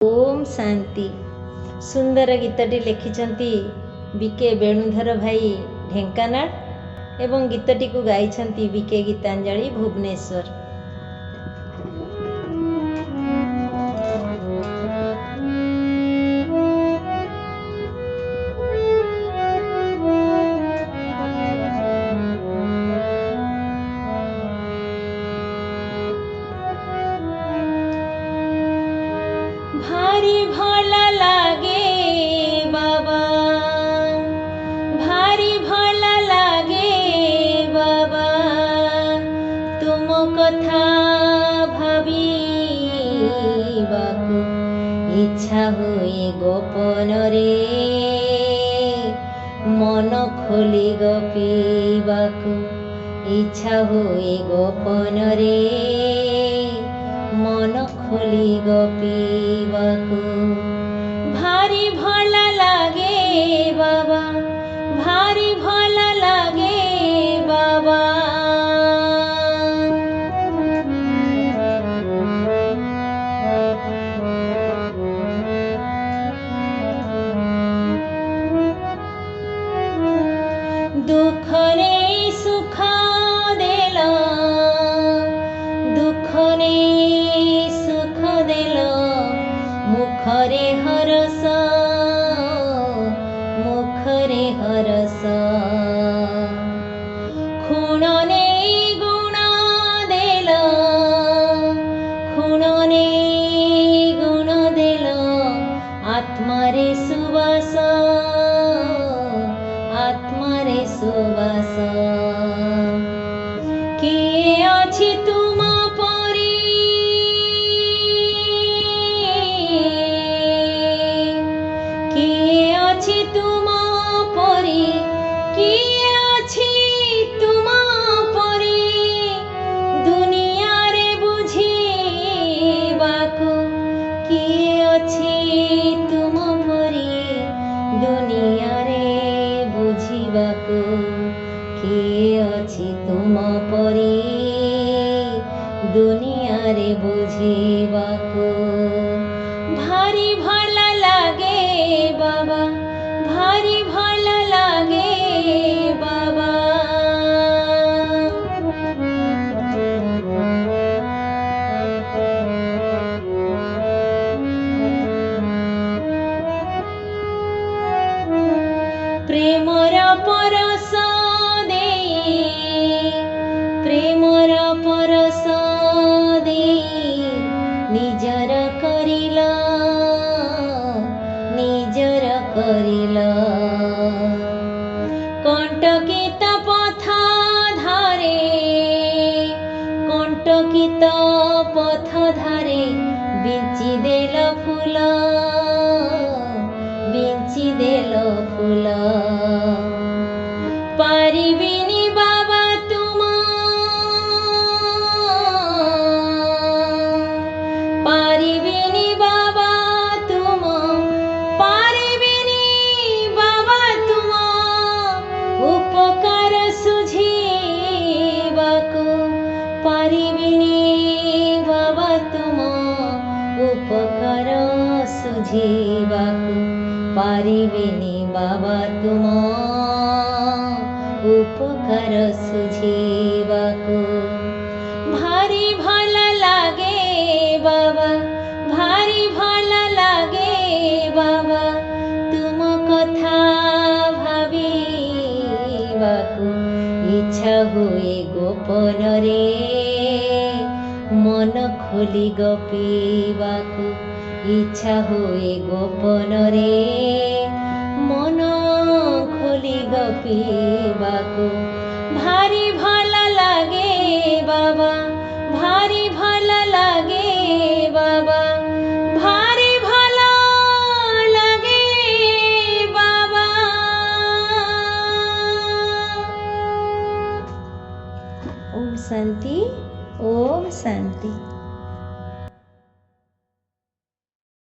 ओम शांति। सुंदर गीतटी लिखिछंती बीके वेणुधर भाई ढेंकानाल एवं गीतटी को गाइछंती बीके गीतांजलि भुवनेश्वर। भारी भला लागे बाबा, भारी भला लागे बाबा, तुम कथा भाबिबाकु इच्छा हुए गोपन रे, मन खोली गपिबाकु इच्छा हुए गोपन रे, मन खोली गपिबाकु। भारी भला लागे बाबा, भारी भला लागे बाबा, दुख ने सुख देला, दुख ने सुख देला, मुखरे हरस, मुखरे हरस, खुण ने गुण देला, खुण ने गुण देला, आत्मारे सुवास, आत्मारे सुवास। किए अछि तुम परी, किए अछि तुम परी, किए अछि तुम परी, दुनिया रे बुझिबाकु किए अछि तुम परी, दुनिया रे बुझिबाकु किए अछि तुम परी, दुनिया रे बुझिबाकु। भारी भला लागे बाबा, भारी भला लागे बाबा, प्रेमर परस देई, प्रेमर परस देई, निजर करिला, निजर करिला। कंटकित पथ धारे, कंटकित पथ धारे, बिंची देल फूल, बिंची देल फूल। पारिबिनी बाबा तुम, पारिबिनी बाबा तुम, पारिबिनी बाबा तुम, उपकार सुझिबाकु पारिबिनी बाबा तुम, उपकार सुझिबाकु पारिबिनी बाबा तुम, उपकार सुझिबाकु। भारी भला लागे बाबा, भारी भला लागे बाबा, तुम कथा भाबिबाकु इच्छा हुए गोपन रे, मन खोली गपिबाकु इच्छा हुए गोपन रे, मन खोली गपिबाकु। भारी भला लागे बाबा, भारी भला लागे बाबा, भारी भला लागे बाबा। ओम शांति, ओम शांति।